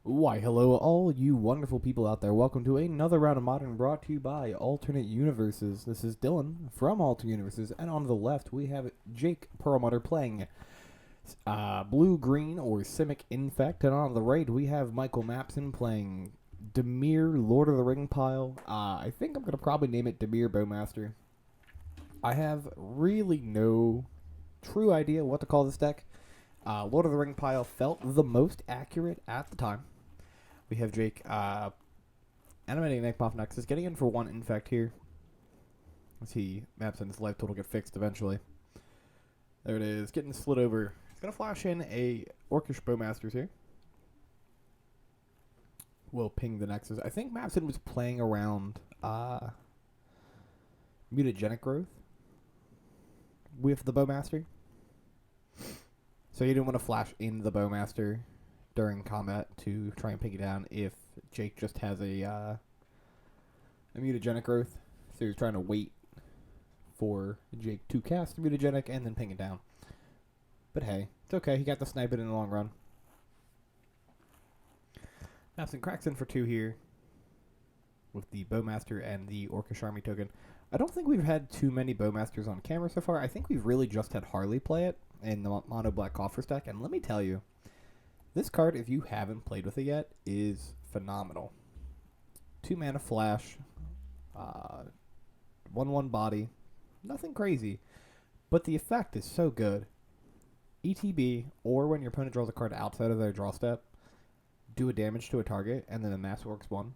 Why, hello, all you wonderful people out there. Welcome to another round of Modern brought to you by Alternate Universes. This is Dylan from Alternate Universes, and on the left we have Jake Perlmutter playing Blue Green or Simic Infect, and on the right we have Michael Mapson playing Dimir Lord of the Ring Pile. I think I'm going to probably name it Dimir Bowmaster. I have really no true idea what to call this deck. Lord of the Ring Pile felt the most accurate at the time. We have Jake animating Nekmoff Nexus, getting in for one Infect here. As he maps in his life total get fixed eventually. There it is, getting slid over. He's going to flash in a Orcish Bowmasters here. We'll ping the Nexus. I think Mapson was playing around mutagenic growth with the Bowmaster. So he didn't want to flash in the Bowmaster during combat to try and ping it down if Jake just has a mutagenic growth. So he was trying to wait for Jake to cast the mutagenic and then ping it down. But hey, it's okay. He got the snipe in the long run. Mapson cracks in for 2 here with the Bowmaster and the Orcish Army token. I don't think we've had too many Bowmasters on camera so far. I think we've really just had Harley play it in the Mono Black Coffer stack. And let me tell you, this card, if you haven't played with it yet, is phenomenal. 2 mana flash, 1/1 body, nothing crazy, but the effect is so good. ETB, or when your opponent draws a card outside of their draw step, do a damage to a target, and then the mass works 1.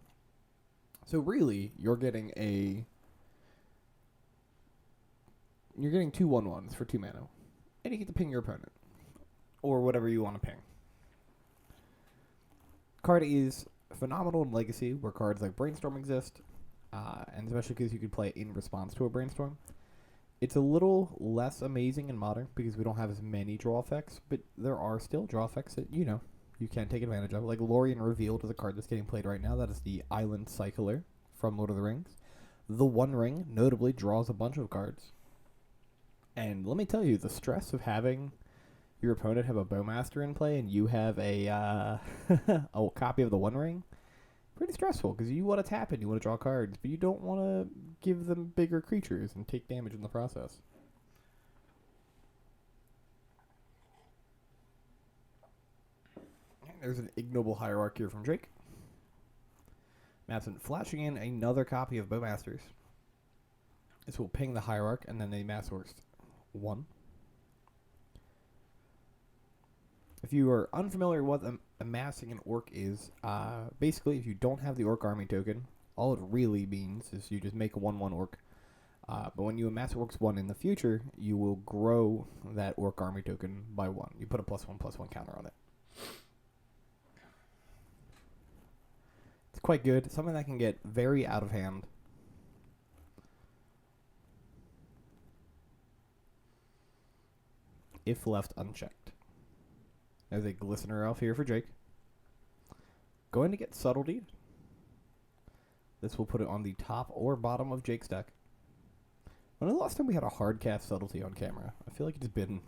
So really, you're getting 2 1/1s for 2 mana, and you get to ping your opponent, or whatever you want to ping. Card is phenomenal in Legacy, where cards like Brainstorm exist, and especially because you can play it in response to a Brainstorm. It's a little less amazing in Modern because we don't have as many draw effects, but there are still draw effects that, you can take advantage of. Like Lorien Revealed is a card that's getting played right now. That is the Island Cycler from Lord of the Rings. The One Ring, notably, draws a bunch of cards. And let me tell you, the stress of having your opponent have a Bowmaster in play and you have a a copy of the One Ring, pretty stressful because you want to tap it, you want to draw cards, but you don't want to give them bigger creatures and take damage in the process. There's an ignoble Hierarch here from Drake. Mapson flashing in another copy of Bowmasters. This will ping the Hierarch and then the Massworks 1. If you are unfamiliar with what amassing an Orc is, basically if you don't have the Orc army token, all it really means is you just make a 1/1 Orc. But when you amass Orcs 1 in the future, you will grow that Orc army token by 1. You put a +1/+1 counter on it. It's quite good. Something that can get very out of hand. If left unchecked. There's a Glistener Elf here for Jake. Going to get Subtlety. This will put it on the top or bottom of Jake's deck. When was the last time we had a hard cast Subtlety on camera? I feel like it's been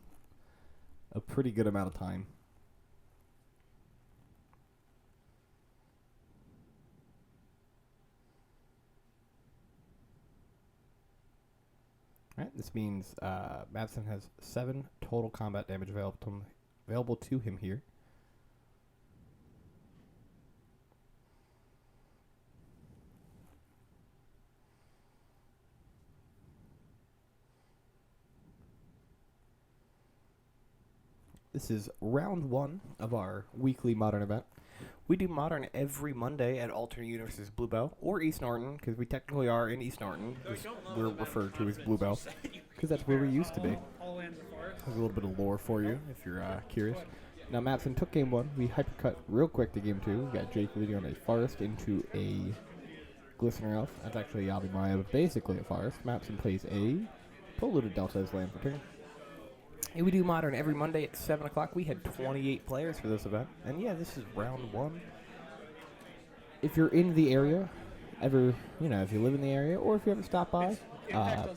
a pretty good amount of time. Alright, this means Mapson has 7 total combat damage available to him here. This is round 1 of our weekly Modern event. We do Modern every Monday at Alternate Universes Bluebell, or East Norton, because we technically are in East Norton. We're referred to as Bluebell, because that's where we used to be. There's a little bit of lore for you, if you're curious. Now, Mapson took game 1. We hypercut real quick to game 2. We got Jake leading on a forest into a Glistener Elf. That's actually a Yavimaya, but basically a forest. Mapson plays a Polluted Delta's land for turn. And we do Modern every Monday at 7 o'clock. We had 28 players for this event. And yeah, this is round 1. If you're in the area, if you live in the area, or if you ever stop by,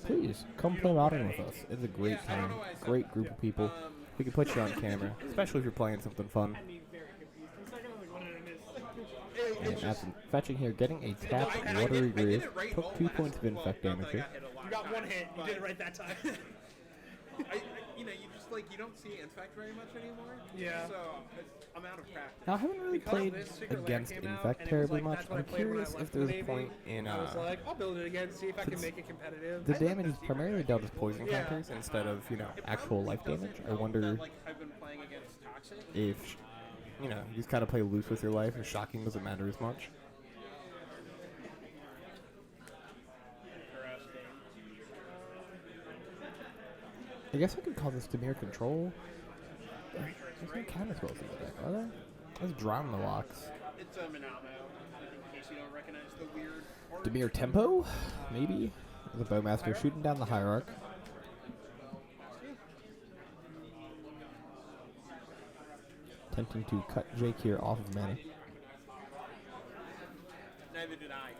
please come play Modern with us. It's a great time, great group of people. We can put you on camera, especially if you're playing something fun. And absent fetching here, getting a tapped Watery Grave. Took 2 points of Infect damage here. You got one hit. You did it right that time. You just like you don't see Infect very much anymore. Yeah. So I'm out of practice. Now, I haven't really Because played this Secret Lair against came out, Infect and it was terribly like, much. that's what I I'm played when I curious left if there's the a Navy. point in I was like, I'll build it again, see if I can make it competitive. the damage is primarily dealt as poison Yeah. counters instead of, actual life damage. I wonder Like I've been playing against Toxic. if, you just kind of play loose with your life and shocking doesn't matter as much. I guess I could call this Dimir control. There's no counter spells in the deck, are there? Let's drown the locks. It's a Minamo, in case you don't recognize the weird art. Dimir tempo? Maybe? The Bowmaster shooting down the Hierarch. Attempting to cut Jake here off of mana. Neither did I.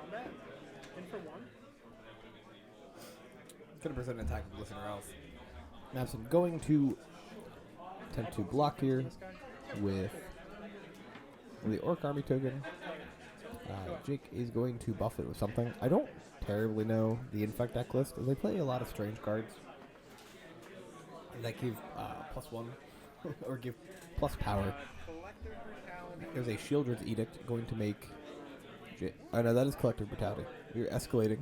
Combat. In for one. Gonna present an attack with Listener Elf. Mabson going to attempt to block here with the Orc Army token. Jake is going to buff it with something. I don't terribly know the Infect deck list. They play a lot of strange cards that give +1 or give plus power. There's a Shieldred's Edict going to make... Oh no, that is Collective Brutality. You're escalating.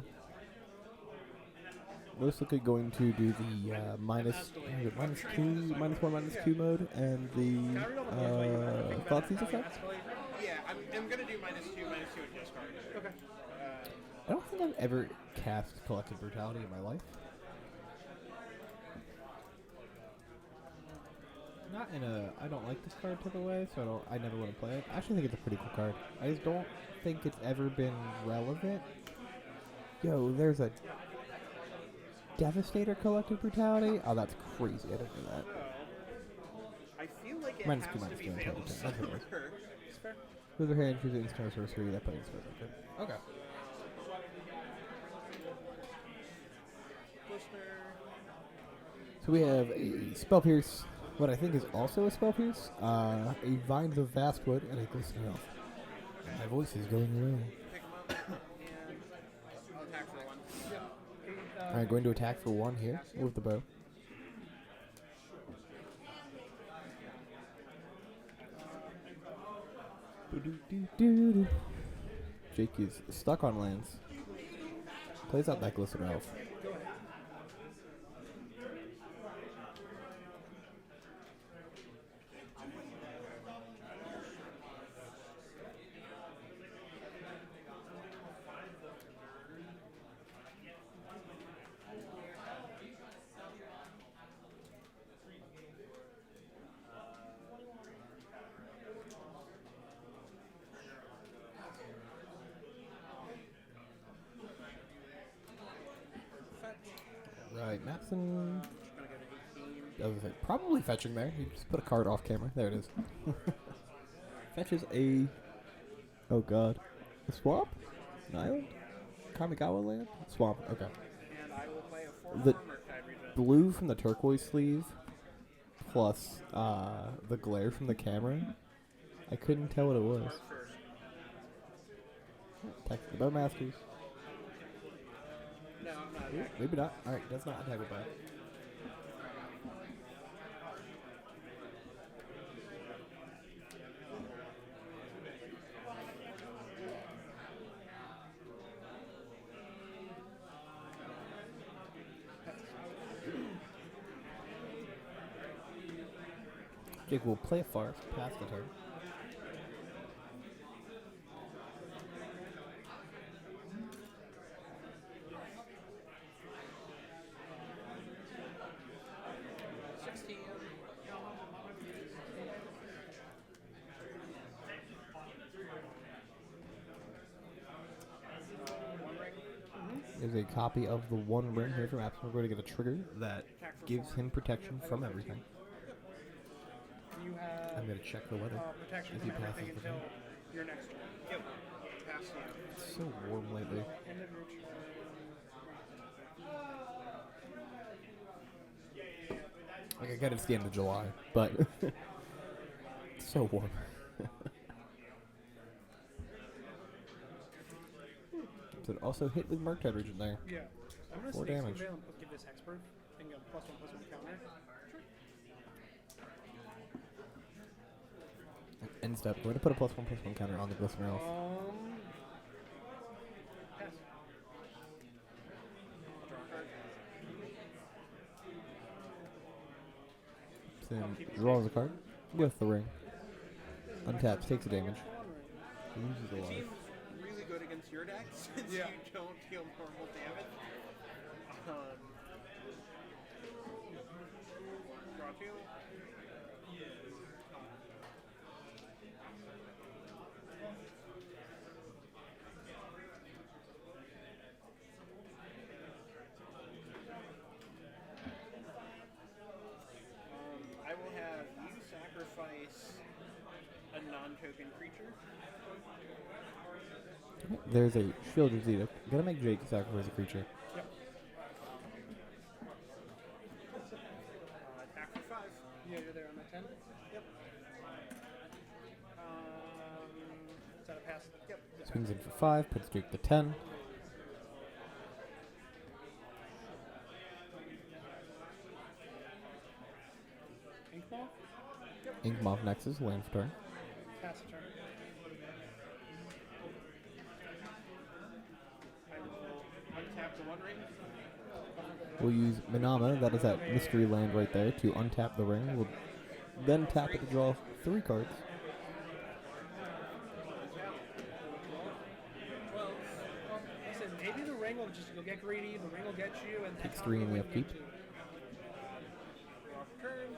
Most likely going to do the minus 2, -1/-2 mode, and the Thoughtseize effect. Yeah, I'm gonna do -2 and discard. Okay. I don't think I've ever cast Collective Brutality in my life. Not in a I don't like this card type of way, so I never want to play it. I actually think it's a pretty cool card. I just don't think it's ever been relevant. Yo, there's a Devastator Collective Brutality? Oh, that's crazy. I didn't know that. I feel like it -2, has to be -2, failed. That's fair. With her hand, choose an instant or sorcery that plays for okay. So we have a Spell Pierce, what I think is also a Spell Pierce, a Vines of Vastwood, and a Glistening Elf. My voice is going away. Pick 'em up, and I'll attack for one. Alright, going to attack for 1 here with the bow. Jake is stuck on lands. Plays out that Glistening Elf. Right, Matson. Probably fetching there. You just put a card off camera. There it is. Fetches a. Oh god. A swamp? An island? Kamigawa land? Swamp, okay. And I will play a 4 The armor type blue from the turquoise sleeve, plus the glare from the camera. I couldn't tell what it was. Text the Bowmasters. No, I'm not. Ooh, maybe not. Alright, that's not attack with that. Jake will play a farce past the turn. There's a copy of the One Ring here from Apps. We're going to get a trigger that gives him protection from everything. You have I'm going to check the weather protection as he from passes everything the until turn. Your next turn. Yep. Pass you. It's so warm lately. End of your turn. Like, I get it's the end of July, but it's so warm. So it also hit with Murktide Regent there. Yeah. I'm going to 4 Snake damage. Veil and give this Hexproof and go +1/+1 counter. End step. We're going to put a +1/+1 counter on the Glistener Elf. Pass. Then draws a card. With the ring. Untaps, takes a damage. Loses a It life. seems really good against your deck since Yeah. you don't deal normal damage. Draw 2. I will have you sacrifice a non-token creature. There's a Shieldred's Edict. Gotta make Jake sacrifice a creature. Yep. Attack for 5. Yeah, you're there on my 10. Yep. Is that a pass? Yep. Swings in for 5, puts Jake to 10. Inkball? Inkmoth Nexus, land for turn. Pass a turn. I will untap the One Ring. We'll use Minama, that is that mystery land right there, to untap the ring. We'll then tap it to draw 3 cards. Listen, maybe the ring will just, you'll get greedy, the ring will get you, and Takes 3 in the upkeep. Draw for turn.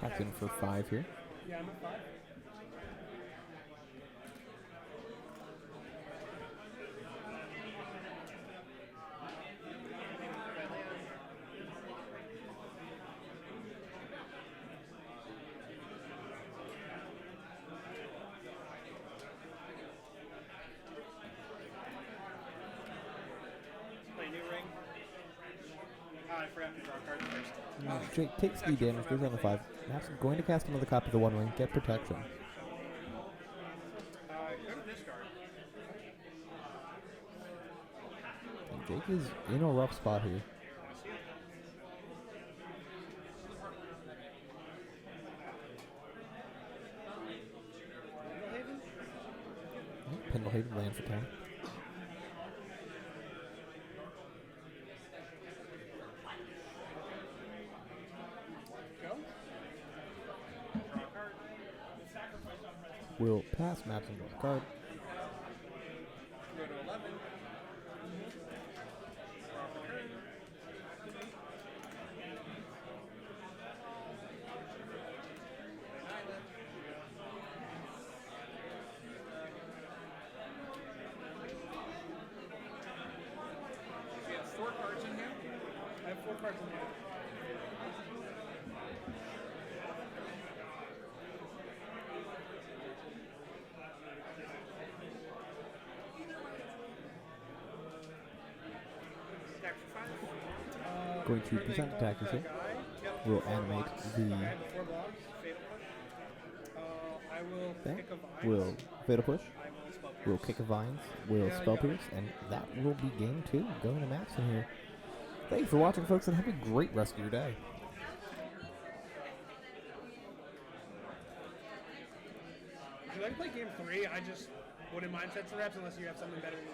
Taps in for 5 here. Yeah, I'm at 5. Play new ring. I forgot to draw cards first. Jake takes the damage, goes down to 5. Matt's going to cast another copy of the One Ring, get protection. Go to discard. And Jake is in a rough spot here. Pass you. Pendlehaven land for 10. Go. Draw a card. We'll pass Maps and draw a card. Go to 11. Draw for turn. You have 4 cards in here. I have 4 cards in hand. Attack for 5. Going to present attackers here. Yep. We'll animate I the have 4 blocks. Fatal push. I will thing. pick a vine. We'll Fatal Push. I will spell We'll pierce. kick a Vines. We'll Yeah, Spell yeah. Pierce. And that will be game 2. Going to Maps in here. Thanks for watching, folks, and have a great rest of your day. If you like to play game 3, I just wouldn't mind Fence Reps unless you have something better to do.